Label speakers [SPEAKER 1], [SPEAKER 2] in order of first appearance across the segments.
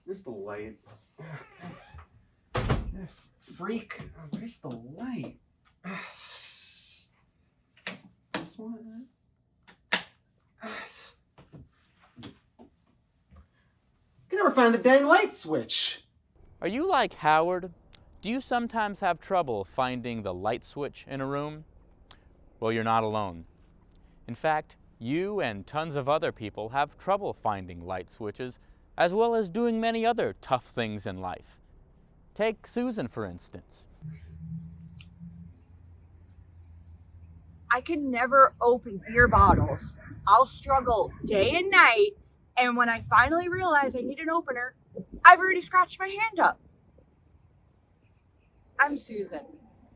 [SPEAKER 1] Where's the light? Freak. Where's the light? This one? I can never find the dang light switch.
[SPEAKER 2] Are you like Howard? Do you sometimes have trouble finding the light switch in a room? Well, you're not alone. In fact, you and tons of other people have trouble finding light switches, as well as doing many other tough things in life. Take Susan, for instance.
[SPEAKER 3] I can never open beer bottles. I'll struggle day and night, and when I finally realize I need an opener, I've already scratched my hand up. I'm Susan,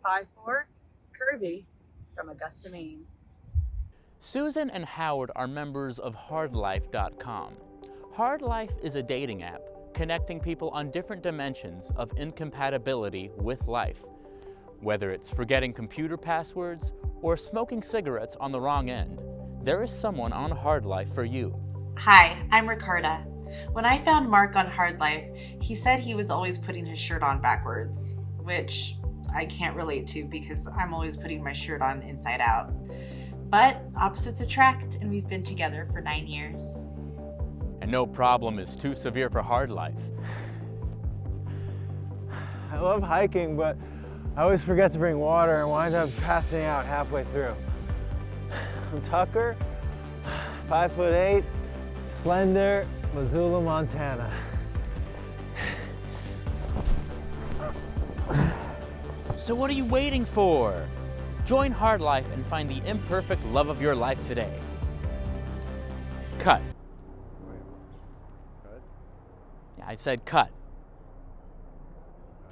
[SPEAKER 3] 5'4", curvy, from Augusta, Maine.
[SPEAKER 2] Susan and Howard are members of HardLife.com. HardLife is a dating app connecting people on different dimensions of incompatibility with life. Whether it's forgetting computer passwords or smoking cigarettes on the wrong end, there is someone on HardLife for you.
[SPEAKER 4] Hi, I'm Ricarda. When I found Mark on Hard Life, he said he was always putting his shirt on backwards, which I can't relate to because I'm always putting my shirt on inside out. But opposites attract, and we've been together for 9 years.
[SPEAKER 2] And no problem is too severe for Hard Life.
[SPEAKER 5] I love hiking, but I always forget to bring water and wind up passing out halfway through. I'm Tucker, 5'8", slender, Missoula, Montana.
[SPEAKER 2] So what are you waiting for? Join Hard Life and find the imperfect love of your life today. Cut.
[SPEAKER 5] Cut?
[SPEAKER 2] Yeah, I said cut.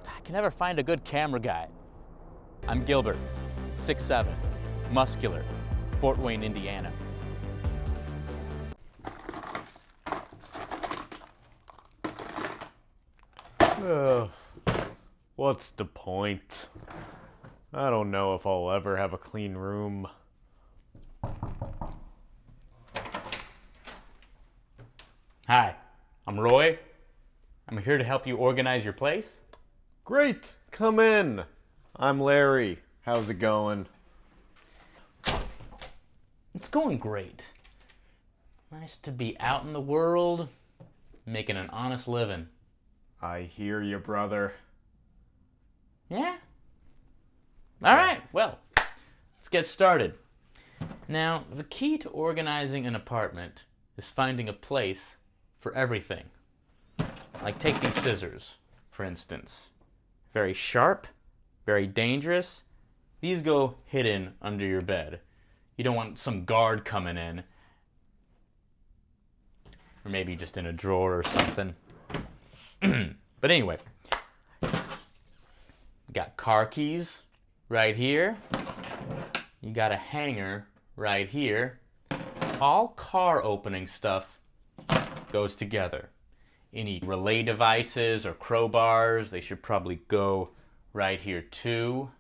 [SPEAKER 2] I can never find a good camera guy. I'm Gilbert, 6'7", muscular, Fort Wayne, Indiana.
[SPEAKER 6] What's the point? I don't know if I'll ever have a clean room.
[SPEAKER 2] Hi, I'm Roy. I'm here to help you organize your place.
[SPEAKER 6] Great, come in. I'm Larry. How's it going?
[SPEAKER 2] It's going great. Nice to be out in the world, making an honest living.
[SPEAKER 6] I hear you, brother.
[SPEAKER 2] Yeah? All right, well, let's get started. Now, the key to organizing an apartment is finding a place for everything. Like take these scissors, for instance. Very sharp, very dangerous. These go hidden under your bed. You don't want some guard coming in. Or maybe just in a drawer or something. But anyway, you got car keys right here. You got a hanger right here. All car opening stuff goes together. Any relay devices or crowbars, they should probably go right here too.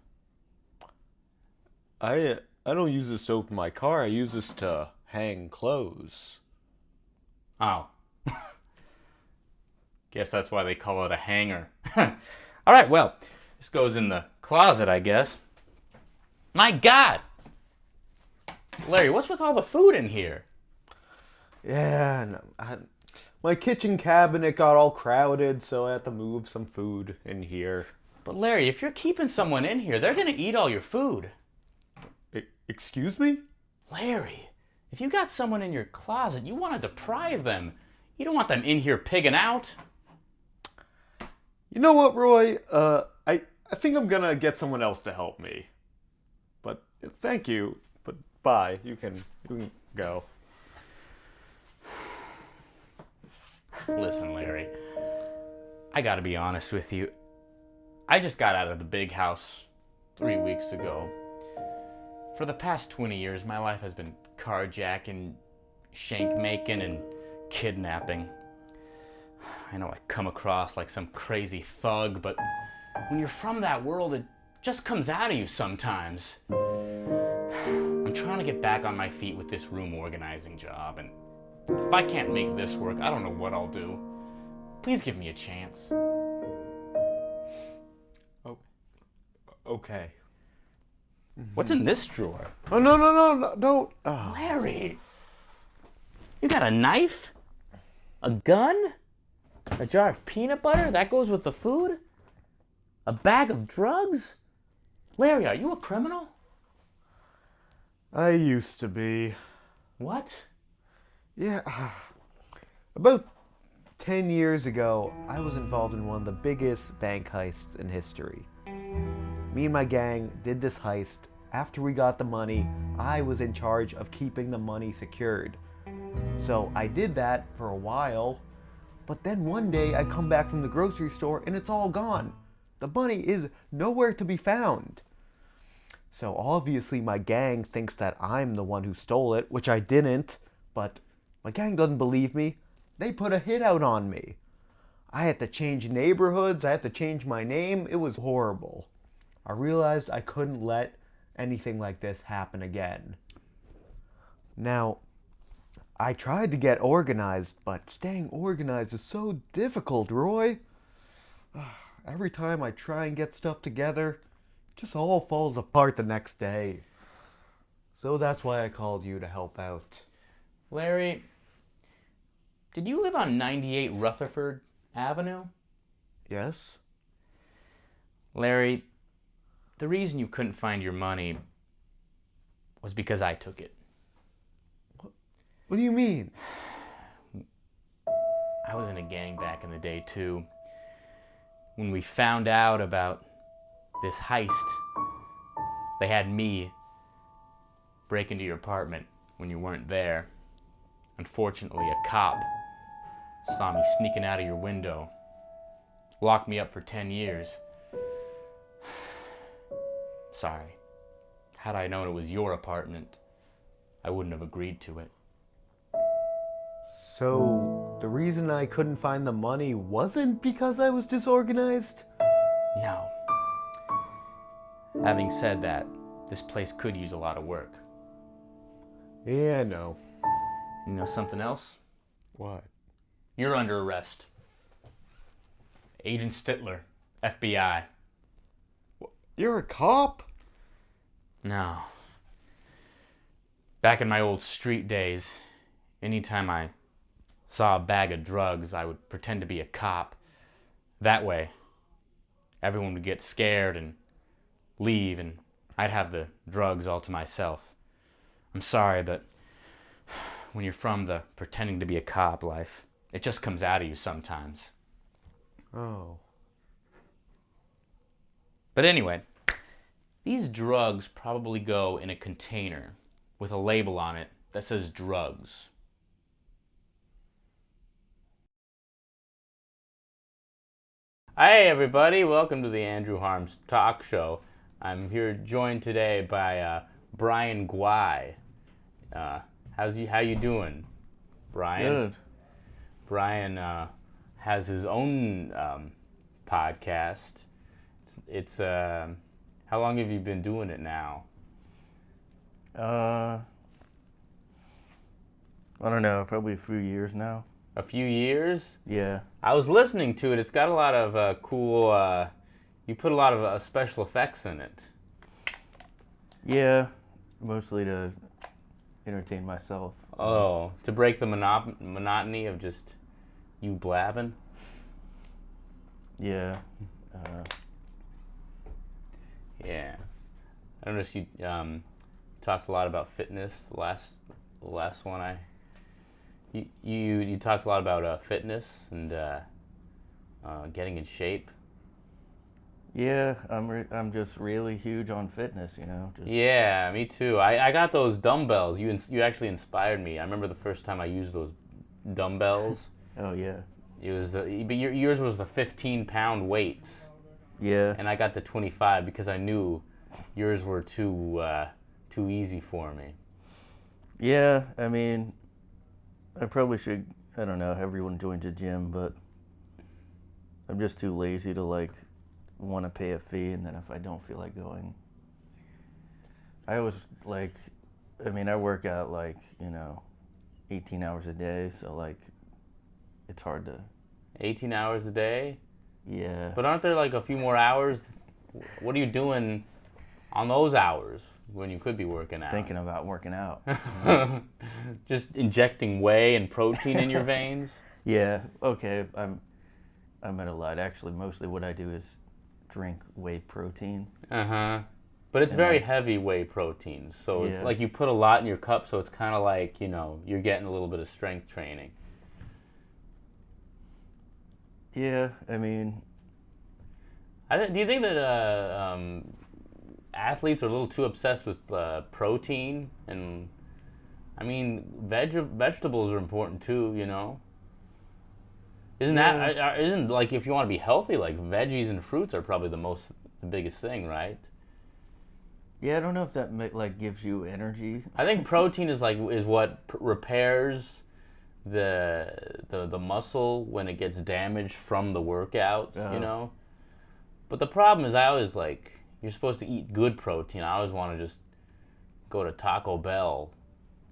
[SPEAKER 6] I don't use this to open my car. I use this to hang clothes.
[SPEAKER 2] Oh. Guess that's why they call it a hanger. All right, well, this goes in the closet, I guess. My God! Larry, what's with all the food in here?
[SPEAKER 6] Yeah, no, my kitchen cabinet got all crowded, so I had to move some food in here.
[SPEAKER 2] But Larry, if you're keeping someone in here, they're gonna eat all your food.
[SPEAKER 6] Excuse me?
[SPEAKER 2] Larry, if you got someone in your closet, you want to deprive them. You don't want them in here pigging out.
[SPEAKER 6] You know what, Roy? I think I'm gonna get someone else to help me. But thank you. But bye. You can go.
[SPEAKER 2] Listen, Larry, I gotta be honest with you. I just got out of the big house 3 weeks ago. For the past 20 years, my life has been carjacking, shank making, and kidnapping. I know I come across like some crazy thug, but when you're from that world, it just comes out of you sometimes. I'm trying to get back on my feet with this room organizing job, and if I can't make this work, I don't know what I'll do. Please give me a chance.
[SPEAKER 6] Oh, okay.
[SPEAKER 2] What's in this drawer?
[SPEAKER 6] Oh, no, don't. Oh.
[SPEAKER 2] Larry! You got a knife? A gun? A jar of peanut butter? That goes with the food? A bag of drugs? Larry, are you a criminal?
[SPEAKER 6] I used to be.
[SPEAKER 2] What?
[SPEAKER 6] Yeah. About 10 years ago, I was involved in one of the biggest bank heists in history. Me and my gang did this heist. After we got the money, I was in charge of keeping the money secured. So I did that for a while, but then one day I come back from the grocery store and it's all gone. The money is nowhere to be found. So obviously my gang thinks that I'm the one who stole it, which I didn't, but my gang doesn't believe me. They put a hit out on me. I had to change neighborhoods, I had to change my name. It was horrible. I realized I couldn't let anything like this happen again. Now, I tried to get organized, but staying organized is so difficult, Roy. Every time I try and get stuff together, it just all falls apart the next day. So that's why I called you to help out.
[SPEAKER 2] Larry, did you live on 98 Rutherford Avenue?
[SPEAKER 6] Yes?
[SPEAKER 2] Larry, the reason you couldn't find your money was because I took it.
[SPEAKER 6] What do you mean?
[SPEAKER 2] I was in a gang back in the day too. When we found out about this heist, they had me break into your apartment when you weren't there. Unfortunately, a cop saw me sneaking out of your window, locked me up for 10 years. Sorry. Had I known it was your apartment, I wouldn't have agreed to it.
[SPEAKER 6] So, the reason I couldn't find the money wasn't because I was disorganized?
[SPEAKER 2] No. Having said that, this place could use a lot of work.
[SPEAKER 6] Yeah, I know.
[SPEAKER 2] You know something else?
[SPEAKER 6] What?
[SPEAKER 2] You're under arrest. Agent Stittler, FBI.
[SPEAKER 6] You're a cop?
[SPEAKER 2] No. Back in my old street days, anytime I saw a bag of drugs, I would pretend to be a cop. That way, everyone would get scared and leave, and I'd have the drugs all to myself. I'm sorry, but when you're from the pretending to be a cop life, it just comes out of you sometimes.
[SPEAKER 6] Oh.
[SPEAKER 2] But anyway, these drugs probably go in a container with a label on it that says drugs. Hey everybody, welcome to the Andrew Harms Talk Show. I'm here joined today by Brian Guay. How you doing, Brian?
[SPEAKER 7] Good.
[SPEAKER 2] Brian has his own podcast. It's how long have you been doing it now?
[SPEAKER 7] I don't know, probably a few years now.
[SPEAKER 2] A few years?
[SPEAKER 7] Yeah.
[SPEAKER 2] I was listening to it. It's got a lot of cool. You put a lot of special effects in it.
[SPEAKER 7] Yeah, mostly to entertain myself.
[SPEAKER 2] Oh, to break the monotony of just you blabbing?
[SPEAKER 7] Yeah.
[SPEAKER 2] Yeah. I noticed you talked a lot about fitness. The last one you talked a lot about fitness and getting in shape.
[SPEAKER 7] Yeah, I'm just really huge on fitness, you know. Just,
[SPEAKER 2] Yeah, me too. I got those dumbbells. You actually inspired me. I remember the first time I used those dumbbells.
[SPEAKER 7] Oh yeah.
[SPEAKER 2] It was but yours was the 15-pound weights,
[SPEAKER 7] Yeah.
[SPEAKER 2] and I got the 25 because I knew yours were too easy for me.
[SPEAKER 7] Yeah, I mean, I probably should, I don't know, everyone joins a gym, but I'm just too lazy to want to pay a fee, and then if I don't feel like going, I always I work out 18 hours a day, so it's hard to
[SPEAKER 2] 18 hours a day?
[SPEAKER 7] Yeah.
[SPEAKER 2] But aren't there like a few more hours? What are you doing on those hours when you could be working out?
[SPEAKER 7] Thinking about working out.
[SPEAKER 2] Just injecting whey and protein in your veins?
[SPEAKER 7] Yeah. Okay. I'm at a lot. Actually, mostly what I do is drink whey protein.
[SPEAKER 2] Uh-huh. But it's
[SPEAKER 7] And
[SPEAKER 2] very
[SPEAKER 7] like-
[SPEAKER 2] heavy whey protein. So
[SPEAKER 7] Yeah.
[SPEAKER 2] it's like you put a lot in your cup, so it's kind of like, you know, you're getting a little bit of strength training.
[SPEAKER 7] Yeah. I mean,
[SPEAKER 2] Do you think that athletes are a little too obsessed with protein? And I mean, vegetables are important too, you know? Isn't like if you want to be healthy, like veggies and fruits are probably the biggest thing, right?
[SPEAKER 7] yeah, I don't know if that like gives you energy.
[SPEAKER 2] I think protein is what repairs the muscle when it gets damaged from the workout,
[SPEAKER 7] Uh-huh.
[SPEAKER 2] you know? But the problem is I always you're supposed to eat good protein. I always want to just go to Taco Bell,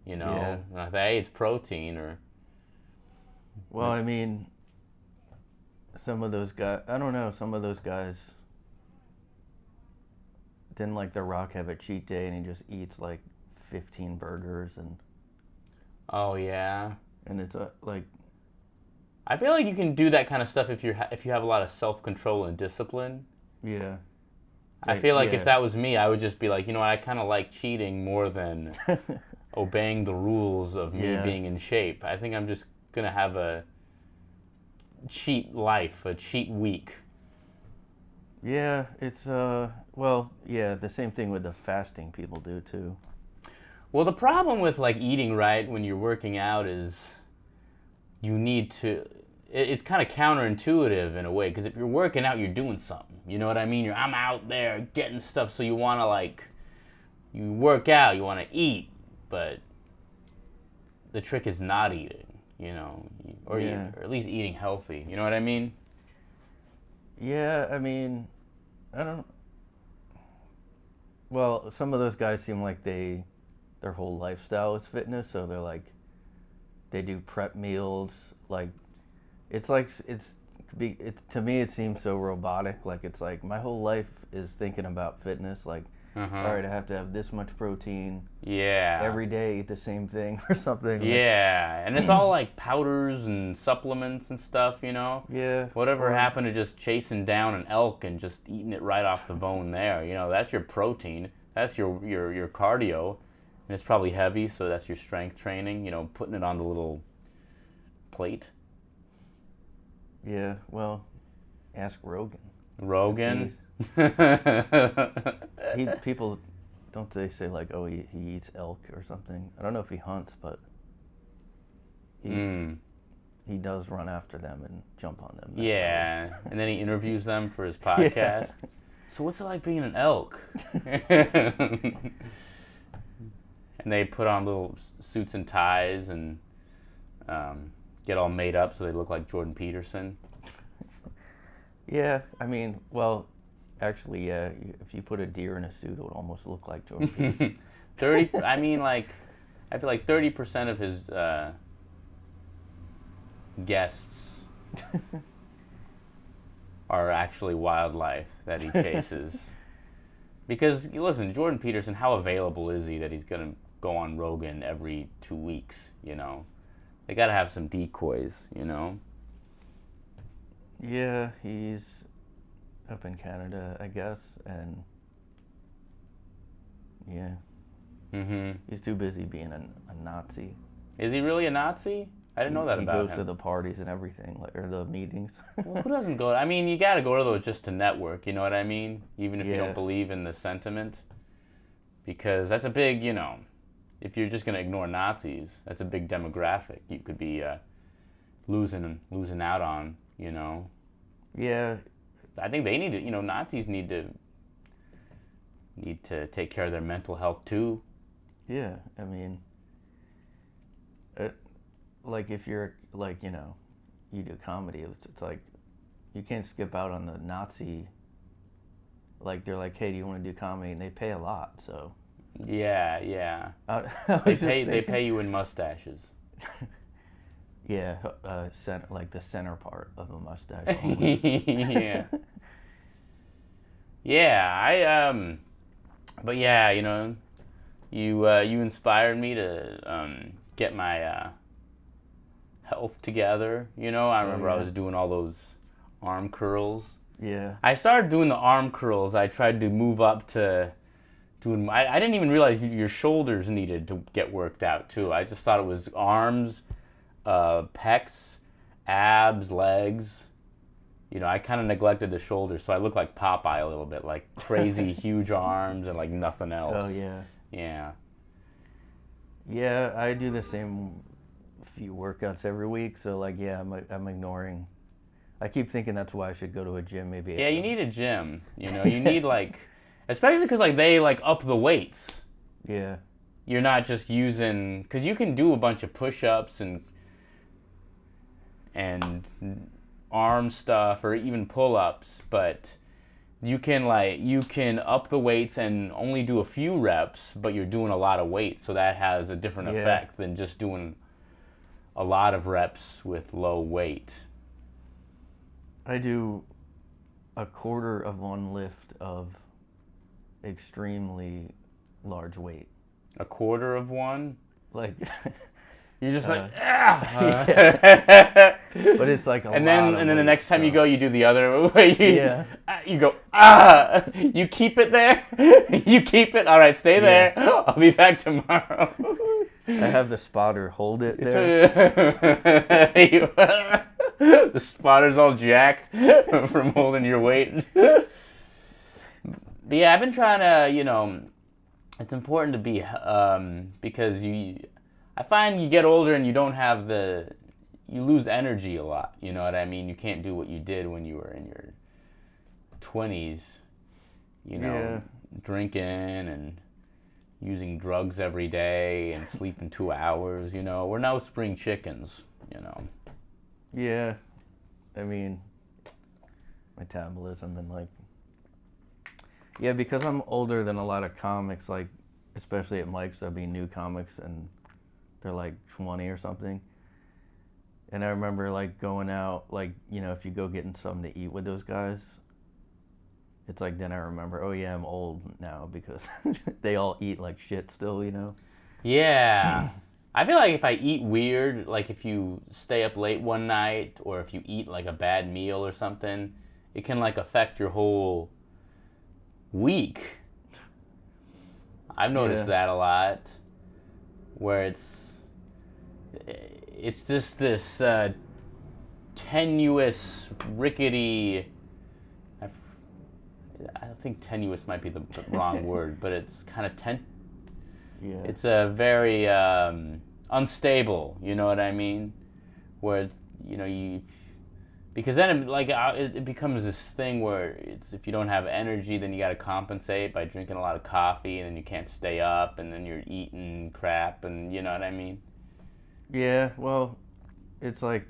[SPEAKER 2] you know?
[SPEAKER 7] Yeah.
[SPEAKER 2] And I think, hey, it's protein or
[SPEAKER 7] Well, I mean, some of those guys, I don't know, some of those guys didn't like The Rock have a cheat day and he just eats like 15 burgers
[SPEAKER 2] oh yeah.
[SPEAKER 7] and it's like,
[SPEAKER 2] I feel like you can do that kind of stuff if you have a lot of self-control and discipline.
[SPEAKER 7] yeah.
[SPEAKER 2] I feel like
[SPEAKER 7] yeah.
[SPEAKER 2] if that was me, I would just be like, you know what, I kind of like cheating more than obeying the rules of me
[SPEAKER 7] Yeah.
[SPEAKER 2] being in shape. I think I'm just going to have a cheat life, a cheat week.
[SPEAKER 7] Yeah, it's, well, yeah, the same thing with the fasting people do too.
[SPEAKER 2] Well, the problem with like eating right when you're working out is you need to, it's kind of counterintuitive in a way, because if you're working out, you're doing something. You know what I mean? I'm out there getting stuff, so you want to you work out, you want to eat, but the trick is not eating, you know, or at least eating healthy. You know what I mean?
[SPEAKER 7] Yeah, I mean, I don't, well, some of those guys seem like their whole lifestyle is fitness, so they're like, they do prep meals, like, to me it seems so robotic, like it's like my whole life is thinking about fitness, like,
[SPEAKER 2] Uh-huh.
[SPEAKER 7] all right, I have to have this much protein
[SPEAKER 2] Yeah.
[SPEAKER 7] every day, eat the same thing or something. like-
[SPEAKER 2] Yeah, and it's all like powders and supplements and stuff, you know?
[SPEAKER 7] yeah.
[SPEAKER 2] Whatever
[SPEAKER 7] or-
[SPEAKER 2] happened to just chasing down an elk and just eating it right off the bone there? You know, that's your protein. That's your cardio. And it's probably heavy, so that's your strength training, you know, putting it on the little plate.
[SPEAKER 7] Yeah, well, ask Rogan.
[SPEAKER 2] Rogan.
[SPEAKER 7] People, don't they say like, oh, he eats elk or something? I don't know if he hunts, but he does run after them and jump on them. That's
[SPEAKER 2] Yeah, and then he interviews them for his podcast. So what's it like being an elk? And they put on little suits and ties and get all made up so they look like Jordan Peterson.
[SPEAKER 7] Yeah, I mean, well, actually, yeah, if you put a deer in a suit, it would almost look like Jordan Peterson.
[SPEAKER 2] 30, I mean, like, I feel like 30% of his guests are actually wildlife that he chases. Because, listen, Jordan Peterson, how available is he that he's going to go on Rogan every 2 weeks, you know? They got to have some decoys, you know?
[SPEAKER 7] Yeah, he's up in Canada, I guess, and yeah,
[SPEAKER 2] Mm-hmm.
[SPEAKER 7] he's too busy being a Nazi.
[SPEAKER 2] Is he really a Nazi? I didn't know that about him.
[SPEAKER 7] He goes to the parties and everything, like, or the meetings.
[SPEAKER 2] Well, who doesn't go? I mean, you got to go to those just to network, you know what I mean? Even if you
[SPEAKER 7] Yeah.
[SPEAKER 2] don't believe in the sentiment. Because that's a big, you know, if you're just going to ignore Nazis, that's a big demographic you could be losing out on, you know?
[SPEAKER 7] Yeah,
[SPEAKER 2] I think they need to, you know, Nazis need to take care of their mental health too.
[SPEAKER 7] yeah, I mean, like if you're, like, you know, you do comedy, it's like, you can't skip out on the Nazi, like, they're like, hey, do you want to do comedy? And they pay a lot, so.
[SPEAKER 2] Yeah, yeah.
[SPEAKER 7] I
[SPEAKER 2] They
[SPEAKER 7] was just
[SPEAKER 2] pay
[SPEAKER 7] thinking-
[SPEAKER 2] you in mustaches.
[SPEAKER 7] Yeah, center, like the center part of a mustache. Only.
[SPEAKER 2] Yeah. Yeah, but yeah, you inspired me to get my health together. I remember I
[SPEAKER 7] yeah.
[SPEAKER 2] was doing all those arm curls.
[SPEAKER 7] Yeah.
[SPEAKER 2] I started doing the arm curls. I tried to move up to doing. I didn't even realize your shoulders needed to get worked out too. I just thought it was arms, pecs, abs, legs. I kind of neglected the shoulders, so I look like Popeye a little bit, like crazy huge arms and like nothing else.
[SPEAKER 7] Oh yeah.
[SPEAKER 2] Yeah.
[SPEAKER 7] Yeah, I do the same few workouts every week, so like yeah, I'm ignoring. I keep thinking that's why I should go to a gym maybe.
[SPEAKER 2] Yeah, you need a gym. You need like, especially because like they like up the weights.
[SPEAKER 7] Yeah.
[SPEAKER 2] You're not just using, because you can do a bunch of push-ups and arm stuff or even pull-ups, but you can up the weights and only do a few reps, but you're doing a lot of weight, so that has a different effect than just doing a lot of reps with low weight.
[SPEAKER 7] I do a quarter of one lift of extremely large weight.
[SPEAKER 2] A quarter of one?
[SPEAKER 7] Like
[SPEAKER 2] You're just like,
[SPEAKER 7] but it's like a
[SPEAKER 2] and
[SPEAKER 7] lot
[SPEAKER 2] then
[SPEAKER 7] of
[SPEAKER 2] and then the
[SPEAKER 7] weight,
[SPEAKER 2] next time you
[SPEAKER 7] so-
[SPEAKER 2] go, you do the other way.
[SPEAKER 7] Yeah.
[SPEAKER 2] You go, you keep it there. You keep it. All right, stay there. I'll be back tomorrow.
[SPEAKER 7] I have the spotter hold it there.
[SPEAKER 2] The spotter's all jacked from holding your weight. But yeah, I've been trying to, it's important to be, because I find you get older and you don't have you lose energy a lot. You know what I mean? You can't do what you did when you were in your 20s,
[SPEAKER 7] Yeah.
[SPEAKER 2] drinking and using drugs every day and sleeping 2 hours. We're no spring chickens.
[SPEAKER 7] Yeah. I mean, metabolism and like, yeah, because I'm older than a lot of comics, like, especially at Mike's, there'll be new comics and they're like 20 or something. And I remember like going out, like, if you go getting something to eat with those guys, it's like then I remember, oh yeah, I'm old now because they all eat like shit still,
[SPEAKER 2] Yeah. I feel like if I eat weird, like if you stay up late one night or if you eat like a bad meal or something, it can like affect your whole week. I've noticed that a lot, where it's just this tenuous, rickety. I think tenuous might be the wrong word, but it's kind of
[SPEAKER 7] Yeah.
[SPEAKER 2] It's a very unstable. You know what I mean? Where it's, because then it becomes this thing where it's, if you don't have energy, then you got to compensate by drinking a lot of coffee, and then you can't stay up, and then you're eating crap, and you know what I mean?
[SPEAKER 7] Yeah, well, it's like,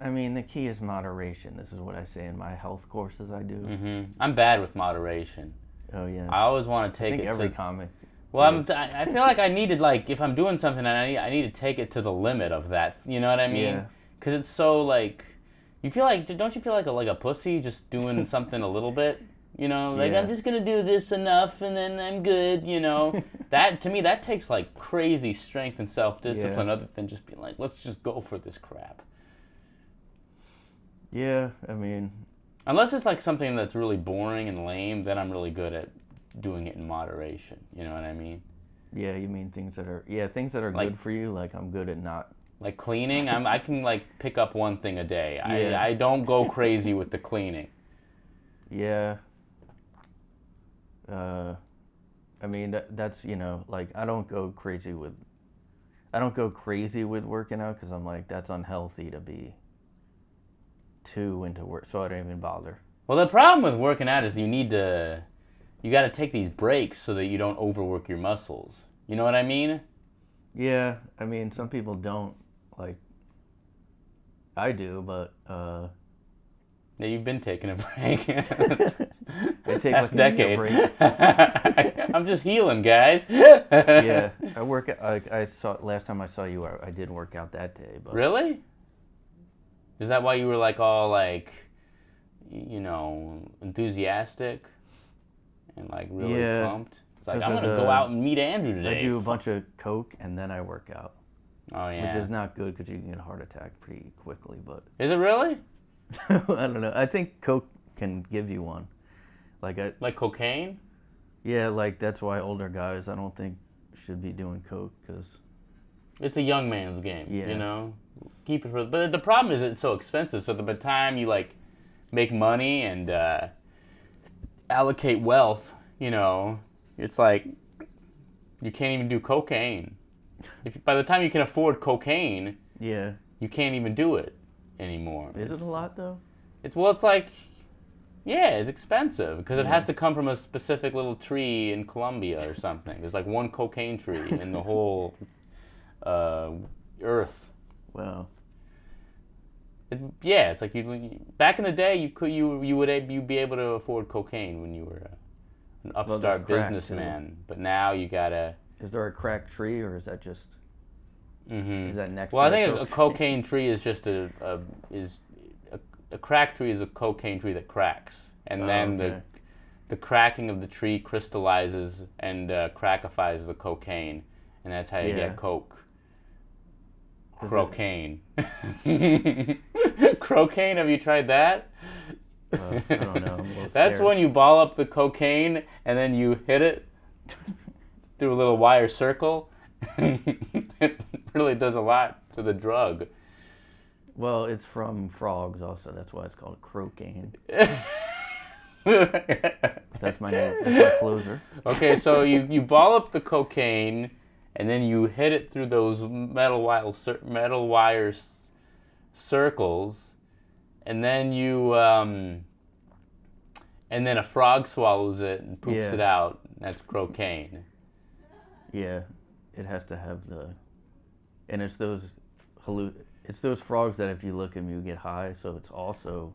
[SPEAKER 7] I mean, the key is moderation. This is what I say in my health courses I do.
[SPEAKER 2] Mm-hmm. I'm bad with moderation.
[SPEAKER 7] Oh, yeah.
[SPEAKER 2] I always want to take
[SPEAKER 7] I think
[SPEAKER 2] it
[SPEAKER 7] every
[SPEAKER 2] to...
[SPEAKER 7] comic.
[SPEAKER 2] Well, I feel like I needed, like, if I'm doing something, I need to take it to the limit of that. You know what I mean?
[SPEAKER 7] Yeah.
[SPEAKER 2] Because it's so, like... don't you feel like a pussy just doing something a little bit? Like,
[SPEAKER 7] Yeah.
[SPEAKER 2] I'm just going to do this enough and then I'm good, That, to me, that takes, like, crazy strength and self-discipline, other than just being like, let's just go for this crap.
[SPEAKER 7] Yeah, I mean...
[SPEAKER 2] Unless it's, like, something that's really boring and lame, then I'm really good at doing it in moderation. You know what I mean?
[SPEAKER 7] Yeah, you mean things that are... Yeah, things that are
[SPEAKER 2] Like-
[SPEAKER 7] good for you, like I'm good at not...
[SPEAKER 2] Like cleaning, I can like pick up one thing a day.
[SPEAKER 7] Yeah.
[SPEAKER 2] I don't go crazy with the cleaning.
[SPEAKER 7] Yeah. I mean, that's, like, I don't go crazy with working out because I'm like, that's unhealthy to be too into work, so I don't even bother.
[SPEAKER 2] Well, the problem with working out is you got to take these breaks so that you don't overwork your muscles. You know what I mean?
[SPEAKER 7] Yeah, I mean, some people don't, like, I do, but,
[SPEAKER 2] Yeah, you've been taking a break.
[SPEAKER 7] I take
[SPEAKER 2] Past
[SPEAKER 7] like a
[SPEAKER 2] decade.
[SPEAKER 7] year break.
[SPEAKER 2] I'm just healing, guys.
[SPEAKER 7] Yeah, I work. I saw last time I saw you. I did work out that day. But
[SPEAKER 2] Really? Is that why you were like all like, enthusiastic and like really
[SPEAKER 7] Yeah,
[SPEAKER 2] pumped? It's like
[SPEAKER 7] 'cause
[SPEAKER 2] I'm
[SPEAKER 7] of
[SPEAKER 2] gonna go
[SPEAKER 7] the-
[SPEAKER 2] out and meet Andrew today.
[SPEAKER 7] I do a bunch of coke and then I work out,
[SPEAKER 2] Oh yeah.
[SPEAKER 7] which is not good because you can get a heart attack pretty quickly. But
[SPEAKER 2] Is it really?
[SPEAKER 7] I don't know. I think coke can give you one.
[SPEAKER 2] Like cocaine?
[SPEAKER 7] Yeah, like that's why older guys I don't think should be doing coke because
[SPEAKER 2] It's a young man's game.
[SPEAKER 7] Yeah.
[SPEAKER 2] Keep it for. But the problem is it's so expensive. So by the time you like make money and allocate wealth, it's like you can't even do cocaine. By the time you can afford cocaine,
[SPEAKER 7] yeah.
[SPEAKER 2] you can't even do it anymore.
[SPEAKER 7] Is it a lot though?
[SPEAKER 2] It's like, yeah, it's expensive because it has to come from a specific little tree in Colombia or something. There's like one cocaine tree in the whole earth.
[SPEAKER 7] Wow.
[SPEAKER 2] It's like back in the day you'd be able to afford cocaine when you were an upstart
[SPEAKER 7] there's crack,
[SPEAKER 2] businessman, but now you gotta.
[SPEAKER 7] Is there a crack tree or is that just? Is that next?
[SPEAKER 2] Well,
[SPEAKER 7] to
[SPEAKER 2] I
[SPEAKER 7] the
[SPEAKER 2] think a
[SPEAKER 7] coke tree?
[SPEAKER 2] cocaine tree is just a crack tree is a cocaine tree that cracks, and then
[SPEAKER 7] okay.
[SPEAKER 2] the cracking of the tree crystallizes and crackifies the cocaine, and that's how you
[SPEAKER 7] Yeah.
[SPEAKER 2] get coke.
[SPEAKER 7] 'Cause
[SPEAKER 2] Crocaine. Crocaine, have you tried that?
[SPEAKER 7] I don't know. I'm a little
[SPEAKER 2] That's
[SPEAKER 7] scared.
[SPEAKER 2] when you ball up the cocaine and then you hit it through a little wire circle. It really does a lot to the drug.
[SPEAKER 7] Well, it's from frogs also. That's why it's called crocaine. That's my name. That's my closer.
[SPEAKER 2] Okay, so you ball up the cocaine and then you hit it through those metal wire circles, and then and then a frog swallows it and poops
[SPEAKER 7] Yeah.
[SPEAKER 2] it out. That's cocaine.
[SPEAKER 7] Yeah, it has to have and it's those it's those frogs that if you look at them you get high. So it's also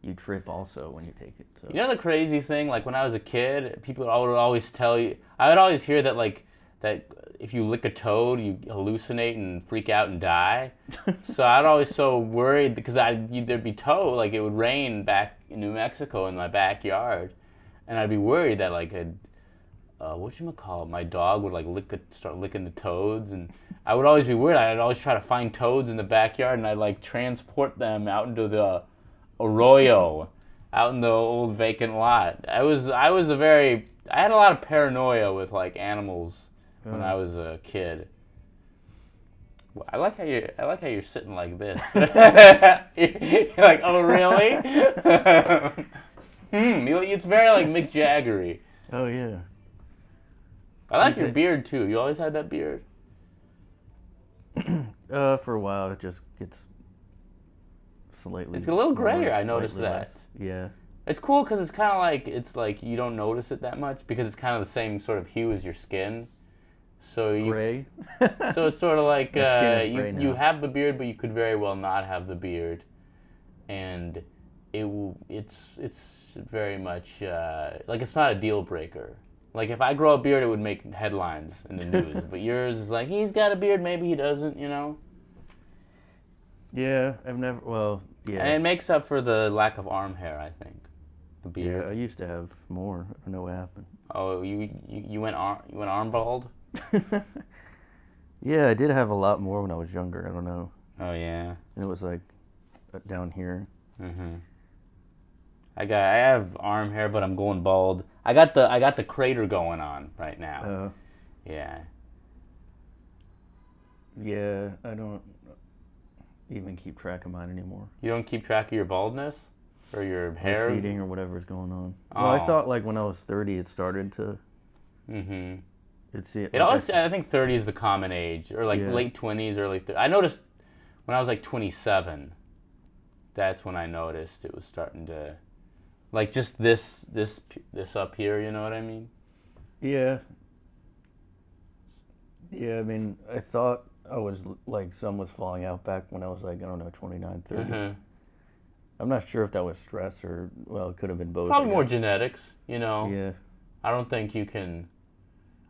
[SPEAKER 7] you trip also when you take it. So.
[SPEAKER 2] You know the crazy thing? Like when I was a kid, people would always tell you. I would always hear that that if you lick a toad, you hallucinate and freak out and die. So I'd always so worried because there'd be toad, like it would rain back in New Mexico in my backyard, and I'd be worried that my dog would like start licking the toads, and I would always be worried. I'd always try to find toads in the backyard, and I'd like transport them out into the arroyo, out in the old vacant lot. I had a lot of paranoia with like animals when I was a kid. I like how you're sitting like this. You're like, oh really? It's very like Mick Jaggery.
[SPEAKER 7] Oh yeah.
[SPEAKER 2] I like your beard too. You always had that beard.
[SPEAKER 7] For a while it just gets slightly.
[SPEAKER 2] It's a little grayer.
[SPEAKER 7] more,
[SPEAKER 2] I noticed
[SPEAKER 7] slightly
[SPEAKER 2] that.
[SPEAKER 7] less. Yeah.
[SPEAKER 2] It's cool because it's like you don't notice it that much because it's kind of the same sort of hue as your skin. So
[SPEAKER 7] Gray.
[SPEAKER 2] So it's sort of like
[SPEAKER 7] My skin is gray
[SPEAKER 2] you
[SPEAKER 7] now.
[SPEAKER 2] have the beard, but you could very well not have the beard, and it's very much like it's not a deal breaker. Like if I grow a beard, it would make headlines in the news. But yours is like he's got a beard, maybe he doesn't,
[SPEAKER 7] Yeah, I've never. Well, yeah.
[SPEAKER 2] And it makes up for the lack of arm hair, I think. The
[SPEAKER 7] Yeah,
[SPEAKER 2] beard.
[SPEAKER 7] I used to have more. I don't know what happened.
[SPEAKER 2] Oh, you went arm bald?
[SPEAKER 7] Yeah, I did have a lot more when I was younger. I don't know.
[SPEAKER 2] Oh yeah.
[SPEAKER 7] And it was like down here.
[SPEAKER 2] Mhm. I have arm hair, but I'm going bald. I got the crater going on right now. Yeah.
[SPEAKER 7] Yeah, I don't even keep track of mine anymore.
[SPEAKER 2] You don't keep track of your baldness or your hair?
[SPEAKER 7] Receding or whatever's going on. Well, I
[SPEAKER 2] Oh.
[SPEAKER 7] thought like when I was 30 it started to.
[SPEAKER 2] Mhm.
[SPEAKER 7] It
[SPEAKER 2] always. I think 30 is the common age, or like
[SPEAKER 7] Yeah.
[SPEAKER 2] late 20s, early. I noticed when I was like 27. That's when I noticed it was starting to, like just this up here. You know what I mean?
[SPEAKER 7] Yeah. Yeah, I mean, I thought I was like some was falling out back when I was like, I don't know, 29, 30.
[SPEAKER 2] Mhm.
[SPEAKER 7] I'm not sure if that was stress or, well, it could have been both.
[SPEAKER 2] Probably
[SPEAKER 7] I
[SPEAKER 2] more
[SPEAKER 7] guess.
[SPEAKER 2] genetics, you know.
[SPEAKER 7] Yeah.
[SPEAKER 2] I don't think you can.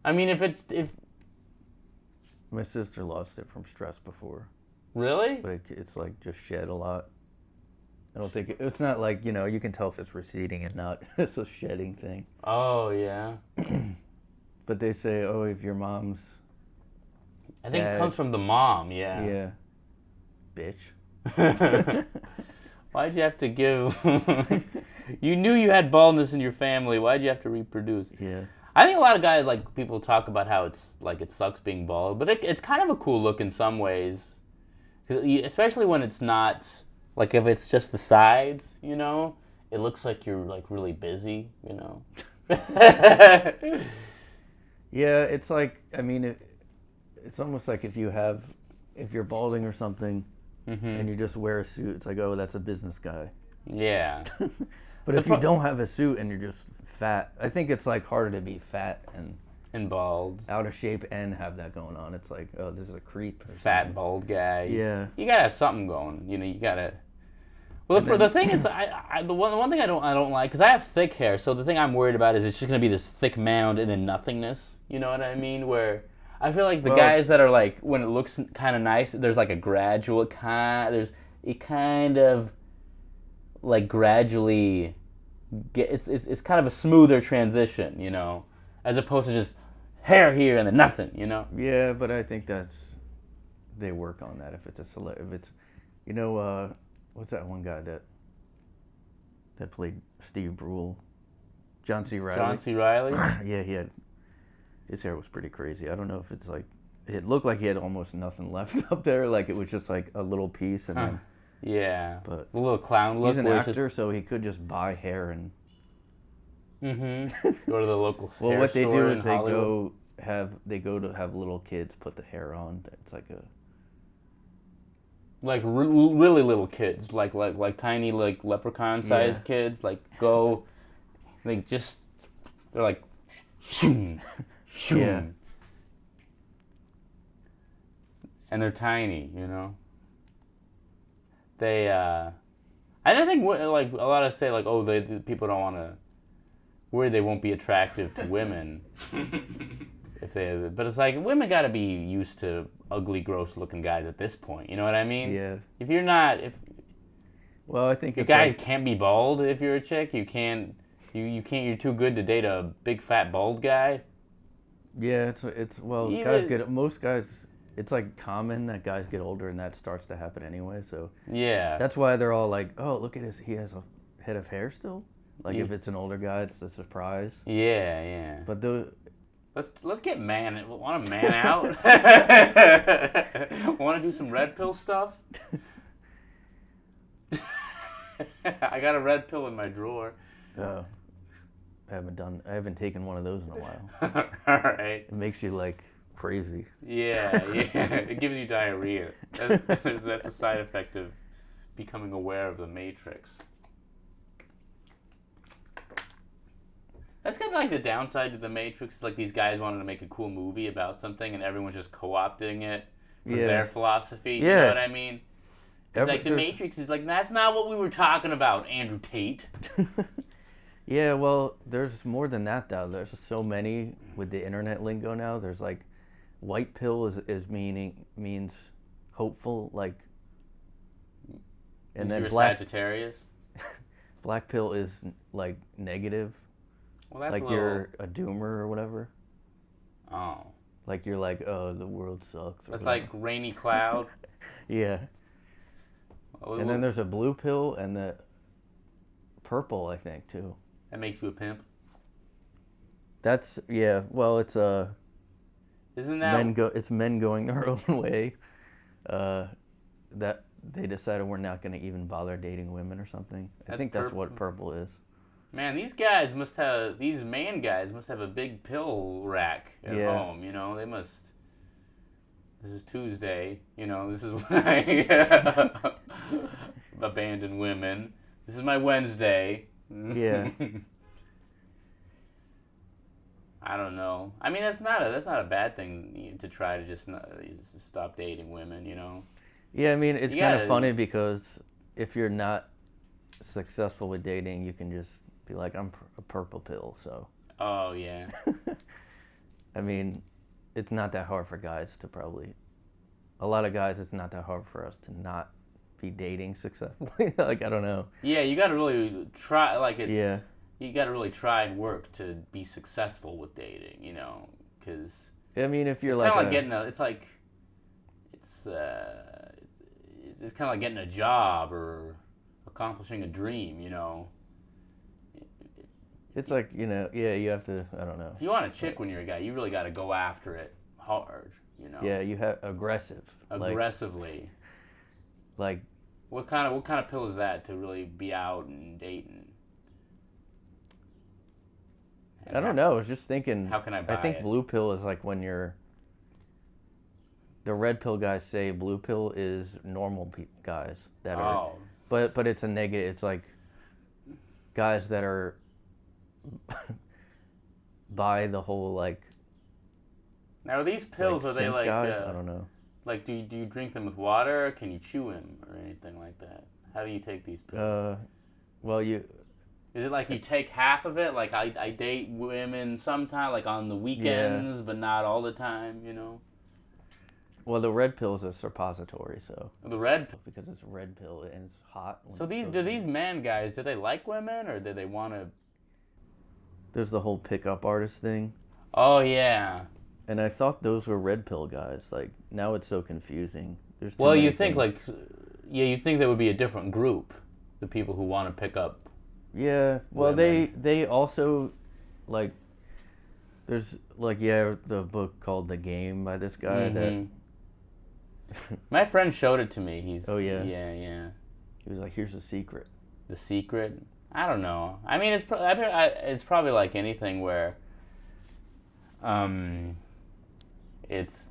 [SPEAKER 2] I mean, if
[SPEAKER 7] My sister lost it from stress before,
[SPEAKER 2] really,
[SPEAKER 7] but it's like just shed a lot. I don't think it's not like, you can tell if it's receding and not. It's a shedding thing.
[SPEAKER 2] oh yeah,
[SPEAKER 7] But they say, oh, if your mom's,
[SPEAKER 2] I think it
[SPEAKER 7] Dad.
[SPEAKER 2] comes from the mom. Yeah.
[SPEAKER 7] yeah, bitch.
[SPEAKER 2] Why'd you have to give? You knew you had baldness in your family. Why'd you have to reproduce?
[SPEAKER 7] Yeah.
[SPEAKER 2] I think a lot of guys, like, people talk about how it's like it sucks being bald, but it's kind of a cool look in some ways, especially when it's not like if it's just the sides, you know, it looks like you're like really busy, you know.
[SPEAKER 7] Yeah, it's like, I mean, it's almost like if you're balding or something and you just wear a suit, it's like, oh, that's a business guy.
[SPEAKER 2] Yeah.
[SPEAKER 7] But if you don't have a suit and you're just fat, I think it's like harder to be fat
[SPEAKER 2] And bald.
[SPEAKER 7] out of shape and have that going on. It's like, oh, this is a creep. Or
[SPEAKER 2] Fat,
[SPEAKER 7] something.
[SPEAKER 2] bald guy.
[SPEAKER 7] Yeah.
[SPEAKER 2] You gotta have something going. You know, you gotta. Well, the thing is, the one thing I don't like, because I have thick hair, so the thing I'm worried about is it's just gonna be this thick mound and then nothingness. You know what I mean? Where I feel like the guys that are like, when it looks kind of nice, there's like a gradual it kind of like gradually it's kind of a smoother transition, you know, as opposed to just hair here and then nothing, you know.
[SPEAKER 7] Yeah, but I think they work on that if it's what's that one guy that played Steve Brule? John C. Reilly.
[SPEAKER 2] John C. Reilly.
[SPEAKER 7] Yeah, his hair was pretty crazy. I don't know if it's like, it looked like he had almost nothing left up there, like it was just like a little piece and then.
[SPEAKER 2] Yeah,
[SPEAKER 7] But
[SPEAKER 2] the little clown look.
[SPEAKER 7] he's an
[SPEAKER 2] where it's
[SPEAKER 7] actor, so he could just buy hair and.
[SPEAKER 2] Go to the local
[SPEAKER 7] Well,
[SPEAKER 2] hair
[SPEAKER 7] what they
[SPEAKER 2] store
[SPEAKER 7] do
[SPEAKER 2] in
[SPEAKER 7] is
[SPEAKER 2] Hollywood.
[SPEAKER 7] they go to have little kids put the hair on. It's like a.
[SPEAKER 2] Like really little kids, like tiny like leprechaun-sized kids, like go, like just they're like, shoom, shoom.
[SPEAKER 7] Yeah.
[SPEAKER 2] And they're tiny, you know. They I don't think like a lot of say like, oh, the people don't want to, worried they won't be attractive to women. But it's like women got to be used to ugly, gross-looking guys at this point. You know what I mean?
[SPEAKER 7] Yeah.
[SPEAKER 2] If you're not,
[SPEAKER 7] Well, I think
[SPEAKER 2] you
[SPEAKER 7] it's
[SPEAKER 2] guys
[SPEAKER 7] like,
[SPEAKER 2] can't be bald. If you're a chick, you can't. You can't. You're too good to date a big fat bald guy.
[SPEAKER 7] yeah, it's well, most guys. It's like common that guys get older and that starts to happen anyway. So
[SPEAKER 2] Yeah.
[SPEAKER 7] that's why they're all like, oh, look at he has a head of hair still. Like if it's an older guy, it's a surprise.
[SPEAKER 2] Yeah.
[SPEAKER 7] But
[SPEAKER 2] Let's get man. Want to man out? Want to do some red pill stuff? I got a red pill in my drawer.
[SPEAKER 7] I haven't taken one of those in a while.
[SPEAKER 2] All right.
[SPEAKER 7] It makes you like crazy.
[SPEAKER 2] Yeah. It gives you diarrhea. That's a side effect of becoming aware of the Matrix. That's kind of like the downside to the Matrix. Like these guys wanted to make a cool movie about something, and everyone's just co-opting it for their philosophy. You know what I mean? Like the Matrix is like, that's not what we were talking about, Andrew Tate.
[SPEAKER 7] Yeah, well, there's more than that though. There's so many with the internet lingo now. There's like, white pill means hopeful, like, and then
[SPEAKER 2] you're
[SPEAKER 7] black
[SPEAKER 2] Sagittarius.
[SPEAKER 7] black pill is like negative.
[SPEAKER 2] Well, that's
[SPEAKER 7] Like you're a doomer or whatever.
[SPEAKER 2] Oh.
[SPEAKER 7] Like you're like, oh, the world sucks.
[SPEAKER 2] That's like rainy cloud.
[SPEAKER 7] Yeah. And then there's a blue pill and the purple, I think, too.
[SPEAKER 2] That makes you a pimp.
[SPEAKER 7] That's well, it's
[SPEAKER 2] Isn't that
[SPEAKER 7] it's men going their own way. That they decided we're not going to even bother dating women or something. I think that's what purple is.
[SPEAKER 2] Man, these man guys must have a big pill rack at home, you know? They must. This is Tuesday, you know, this is when I abandon women. This is my Wednesday.
[SPEAKER 7] Yeah.
[SPEAKER 2] I don't know. I mean, that's not a bad thing to try to just stop dating women, you know?
[SPEAKER 7] Yeah, I mean, it's kind of funny because if you're not successful with dating, you can just be like, I'm a purple pill, so.
[SPEAKER 2] Oh, yeah.
[SPEAKER 7] I mean, it's not that hard for guys to probably. A lot of guys, it's not that hard for us to not be dating successfully. Like, I don't know.
[SPEAKER 2] Yeah, you got to really try, like, it's...
[SPEAKER 7] Yeah.
[SPEAKER 2] You got to really try and work to be successful with dating, you know, because...
[SPEAKER 7] I mean, if you're
[SPEAKER 2] it's
[SPEAKER 7] like.
[SPEAKER 2] Kind of like getting a... It's like... It's kind of like getting a job or accomplishing a dream, you know.
[SPEAKER 7] It's like, you know, yeah, you have to, I don't know.
[SPEAKER 2] If you want a chick when you're a guy, you really got to go after it hard, you know.
[SPEAKER 7] Yeah, you have aggressive.
[SPEAKER 2] Aggressively.
[SPEAKER 7] Like
[SPEAKER 2] what kind of pill is that to really be out and dating?
[SPEAKER 7] I don't know. I was just thinking.
[SPEAKER 2] How can I buy
[SPEAKER 7] I think
[SPEAKER 2] it?
[SPEAKER 7] blue pill is like when you're. The red pill guys say blue pill is normal guys that are.
[SPEAKER 2] Oh.
[SPEAKER 7] But it's a negative. It's like guys that are. Buy the whole like.
[SPEAKER 2] Now are these pills, are they
[SPEAKER 7] simp
[SPEAKER 2] like
[SPEAKER 7] guys? I don't know.
[SPEAKER 2] Like do you drink them with water? Can you chew them or anything like that? How do you take these pills?
[SPEAKER 7] Well, you.
[SPEAKER 2] Is it like you take half of it? Like I date women sometimes, like on the weekends, but not all the time, you know?
[SPEAKER 7] Well, the red pill is a suppository, so.
[SPEAKER 2] The red pill.
[SPEAKER 7] Because it's a red pill and it's hot.
[SPEAKER 2] So these man guys, do they like women or do they want to?
[SPEAKER 7] There's the whole pickup artist thing.
[SPEAKER 2] Oh yeah.
[SPEAKER 7] And I thought those were red pill guys. Like now it's so confusing. There's too
[SPEAKER 2] well,
[SPEAKER 7] many
[SPEAKER 2] you think
[SPEAKER 7] things.
[SPEAKER 2] you think there would be a different group, the people who want to pick up.
[SPEAKER 7] Yeah. Well,
[SPEAKER 2] women.
[SPEAKER 7] they also, like, there's like the book called The Game by this guy that.
[SPEAKER 2] My friend showed it to me. He's.
[SPEAKER 7] Oh yeah.
[SPEAKER 2] Yeah.
[SPEAKER 7] He was like, "Here's a secret."
[SPEAKER 2] The secret. I don't know. I mean, it's probably like anything where.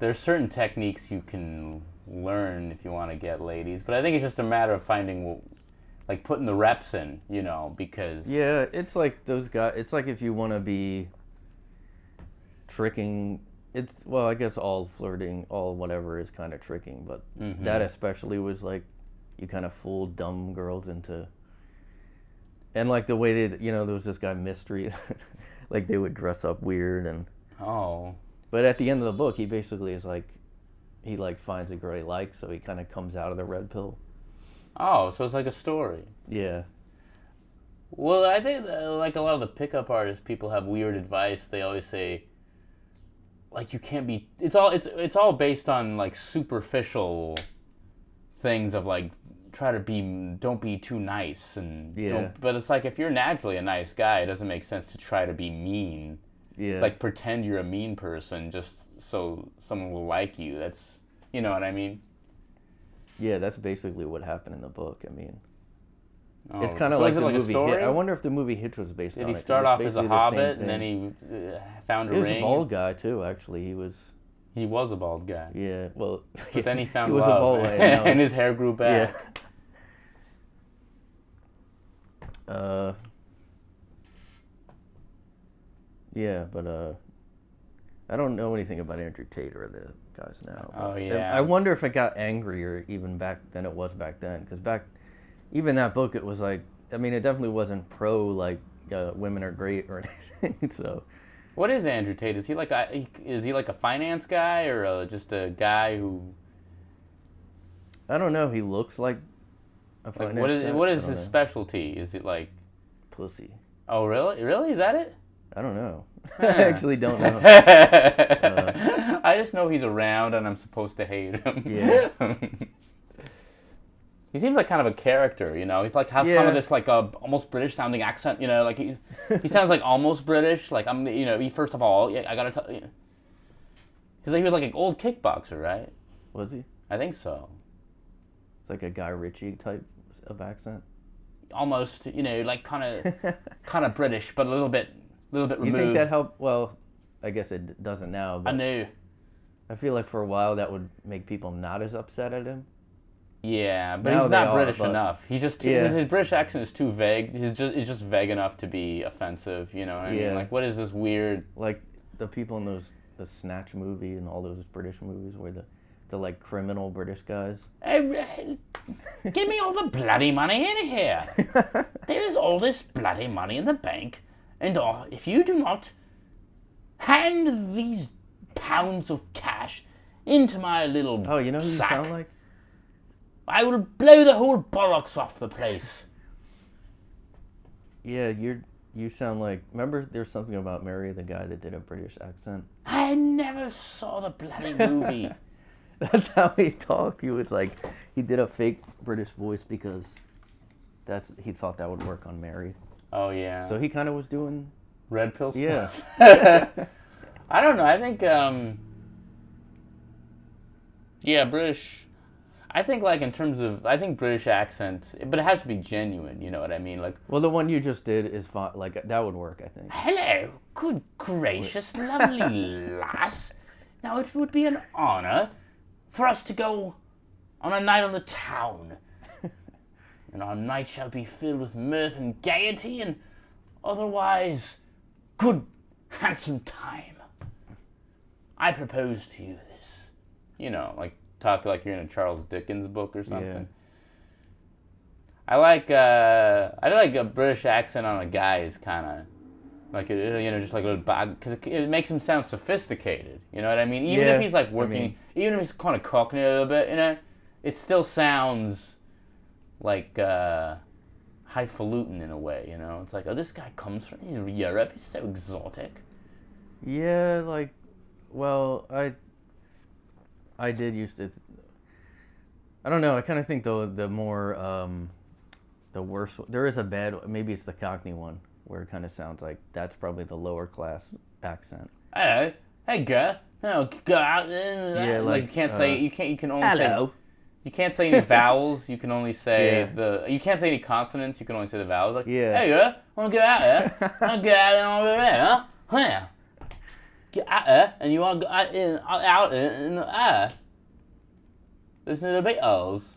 [SPEAKER 2] There's certain techniques you can learn if you want to get ladies, but I think it's just a matter of finding, like putting the reps in, you know, because.
[SPEAKER 7] Yeah, it's like those guys. It's like if you want to be tricking. Well, I guess all flirting, all whatever is kind of tricking, but that especially was like, you kind of fool dumb girls into. And like the way there was this guy Mystery, like they would dress up weird and.
[SPEAKER 2] Oh.
[SPEAKER 7] But at the end of the book, he basically is like, he like finds a girl he likes, so he kind of comes out of the red pill.
[SPEAKER 2] Oh, so it's like a story.
[SPEAKER 7] Yeah.
[SPEAKER 2] Well, I think like a lot of the pickup artists, people have weird advice. They always say, like, you can't be. It's all based on like superficial things of like don't be too nice and but it's like if you're naturally a nice guy, it doesn't make sense to try to be mean.
[SPEAKER 7] Yeah.
[SPEAKER 2] Like pretend you're a mean person just so someone will like you. That's, you know what I mean?
[SPEAKER 7] Yeah, that's basically what happened in the book. I mean,
[SPEAKER 2] Oh,
[SPEAKER 7] it's kind of
[SPEAKER 2] so
[SPEAKER 7] like
[SPEAKER 2] is it
[SPEAKER 7] the
[SPEAKER 2] like a
[SPEAKER 7] movie.
[SPEAKER 2] story?
[SPEAKER 7] I wonder if the movie Hitch was based on it.
[SPEAKER 2] Did he
[SPEAKER 7] 'cause
[SPEAKER 2] start
[SPEAKER 7] it's
[SPEAKER 2] off as a
[SPEAKER 7] basically the same
[SPEAKER 2] hobbit and then
[SPEAKER 7] thing.
[SPEAKER 2] he found a
[SPEAKER 7] He was
[SPEAKER 2] ring?
[SPEAKER 7] a bald guy too. Actually, he was.
[SPEAKER 2] He was a bald guy.
[SPEAKER 7] Yeah. Well.
[SPEAKER 2] But then he found
[SPEAKER 7] he was
[SPEAKER 2] love,
[SPEAKER 7] a bald guy,
[SPEAKER 2] and his hair grew back.
[SPEAKER 7] Yeah. Yeah, but I don't know anything about Andrew Tate or the guys now.
[SPEAKER 2] Oh yeah.
[SPEAKER 7] I wonder if it got angrier even back than it was back then, because even that book, it was like, I mean, it definitely wasn't pro like women are great or anything. So.
[SPEAKER 2] What is Andrew Tate? Is he like a finance guy or just a guy who?
[SPEAKER 7] I don't know. He looks like a finance guy.
[SPEAKER 2] What is his specialty? Is it like
[SPEAKER 7] pussy?
[SPEAKER 2] Oh really? Really? Is that it?
[SPEAKER 7] I don't know. I actually don't know.
[SPEAKER 2] I just know he's around and I'm supposed to hate him.
[SPEAKER 7] Yeah.
[SPEAKER 2] He seems like kind of a character, you know. He's like has kind of this like almost British sounding accent, you know. Like he sounds like almost British. Like I'm, you know. First of all, I gotta tell you, because he was like an old kickboxer, right?
[SPEAKER 7] Was he?
[SPEAKER 2] I think so.
[SPEAKER 7] It's like a Guy Ritchie type of accent.
[SPEAKER 2] Almost, you know, like kind of British, but a little bit removed.
[SPEAKER 7] You think that helped? Well, I guess it doesn't now. But
[SPEAKER 2] I knew.
[SPEAKER 7] I feel like for a while that would make people not as upset at him.
[SPEAKER 2] Yeah, but
[SPEAKER 7] Now
[SPEAKER 2] he's not
[SPEAKER 7] they
[SPEAKER 2] British
[SPEAKER 7] are, but-
[SPEAKER 2] enough. He's just his British accent is too vague. It's just vague enough to be offensive. You know what I mean? Like, what is this weird?
[SPEAKER 7] Like the people in the Snatch movie and all those British movies where the the like criminal British guys.
[SPEAKER 2] Hey, give me all the bloody money in here. There's all this bloody money in the bank, and if you do not hand these pounds of cash into my little
[SPEAKER 7] Oh, you know who you
[SPEAKER 2] sack,
[SPEAKER 7] sound like?
[SPEAKER 2] I will blow the whole bollocks off the place.
[SPEAKER 7] Yeah, you sound like. Remember, there's something about Mary, the guy that did a British accent.
[SPEAKER 2] I never saw the bloody movie.
[SPEAKER 7] That's how he talked. He was like, he did a fake British voice because he thought that would work on Mary.
[SPEAKER 2] Oh yeah.
[SPEAKER 7] So he kind of was doing.
[SPEAKER 2] Red pill stuff.
[SPEAKER 7] Yeah.
[SPEAKER 2] I don't know. I think British. I think like in terms of British accent, but it has to be genuine. You know what I mean? Like,
[SPEAKER 7] Well, the one you just did is fine. Like that would work, I think.
[SPEAKER 2] hello, good gracious, lovely lass. Now it would be an honour for us to go on a night on the town, and our night shall be filled with mirth and gaiety and otherwise good, handsome time. I propose to you this. You know, like talk like you're in a Charles Dickens book or something.
[SPEAKER 7] Yeah.
[SPEAKER 2] I like a British accent on a guy is kind of like just like a little because it makes him sound sophisticated. You know what I mean? Even if he's like working, even if he's kind of cocking it a little bit, it still sounds like highfalutin in a way. You know, it's like, oh, this guy comes from Europe. He's so exotic.
[SPEAKER 7] Yeah, like, well, I did used to. I don't know. I kind of think the more the worse. There is a bad. Maybe it's the Cockney one where it kind of sounds like that's probably the lower class accent.
[SPEAKER 2] Hello, hey girl. No, go out.
[SPEAKER 7] Yeah,
[SPEAKER 2] like you can't say you can only
[SPEAKER 7] hello.
[SPEAKER 2] say you can't say any vowels. You can only say you can't say any consonants. You can only say the vowels. Like hey girl, wanna go out there? Wanna go out there over there? Huh? Yeah. Get out there, and you wanna go out in the air. Listen to the Beatles.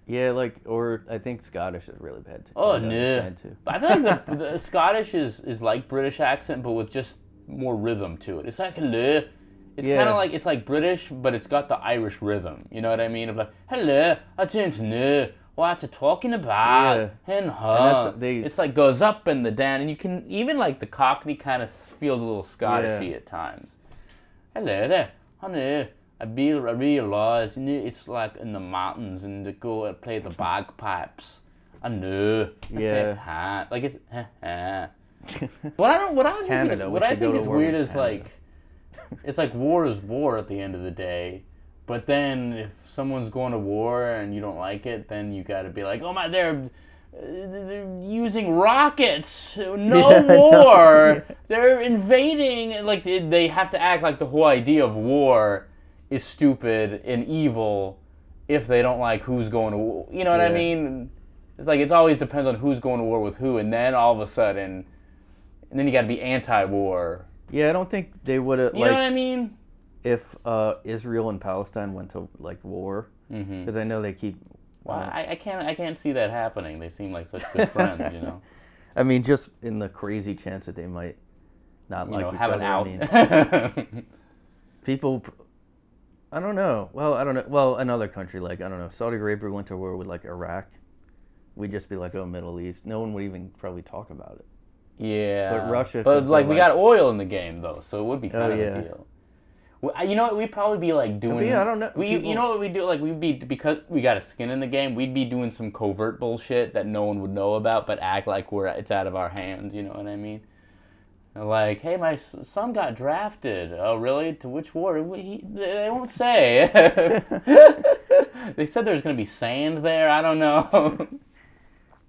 [SPEAKER 7] Yeah, like, or I think Scottish is really bad too.
[SPEAKER 2] Oh no! But I feel like the Scottish is like British accent, but with just more rhythm to it. It's like hello. It's kind of like it's like British, but it's got the Irish rhythm. You know what I mean? Of like hello, I don't know what you're talking about. It's like goes up and the down, and you can even like the Cockney kind of feels a little Scottishy at times. Hello there, I know. I realise it's like in the mountains and to go and play the bagpipes. I know.
[SPEAKER 7] Yeah.
[SPEAKER 2] Like it's. What I think is weird is like, it's like war is war at the end of the day, but then if someone's going to war and you don't like it, then you got to be like, oh my, they're using rockets. No war. Yeah. They're invading. Like they have to act like the whole idea of war is stupid and evil if they don't like who's going to war. You know what I mean? It's like it always depends on who's going to war with who, and then all of a sudden, and then you got to be anti-war.
[SPEAKER 7] Yeah, I don't think they would have.
[SPEAKER 2] You know what I mean?
[SPEAKER 7] If Israel and Palestine went to like war, because I know they keep.
[SPEAKER 2] Well, I can't see that happening. They seem like such good friends, you know.
[SPEAKER 7] I mean, just in the crazy chance that they might not like each
[SPEAKER 2] have
[SPEAKER 7] other.
[SPEAKER 2] an out.
[SPEAKER 7] I mean, people. I don't know. Well, I don't know. Well, another country like, I don't know, Saudi Arabia went to war with like Iraq. We'd just be like, oh, Middle East. No one would even probably talk about it.
[SPEAKER 2] Yeah.
[SPEAKER 7] But Russia.
[SPEAKER 2] But like we got oil in the game though, so it would be kind of a deal. You know what? We'd probably be like doing.
[SPEAKER 7] Yeah, I don't know.
[SPEAKER 2] You know what we do? Like we'd be, because we got a skin in the game. We'd be doing some covert bullshit that no one would know about, but act like it's out of our hands. You know what I mean? Like, hey, my son got drafted. Oh, really? To which war? They won't say. They said there's going to be sand there. I don't know.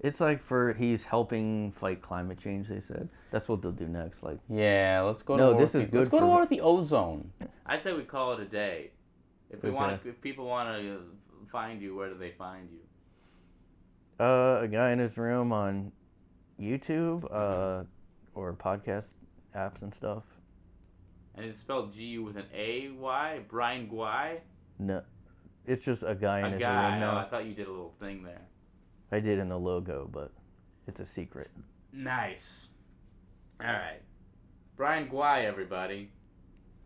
[SPEAKER 7] It's like he's helping fight climate change, they said. That's what they'll do next. Like,
[SPEAKER 2] yeah, let's go to war. Let's go to war with the ozone. I say we call it a day. If people want to find you, where do they find you?
[SPEAKER 7] A guy in his room on YouTube, or podcast apps and stuff.
[SPEAKER 2] And it's spelled G-U with an A-Y? Brian Guay?
[SPEAKER 7] No. It's just a guy in his room now.
[SPEAKER 2] Oh, I thought you did a little thing there.
[SPEAKER 7] I did in the logo, but it's a secret.
[SPEAKER 2] Nice. All right. Brian Guay, everybody.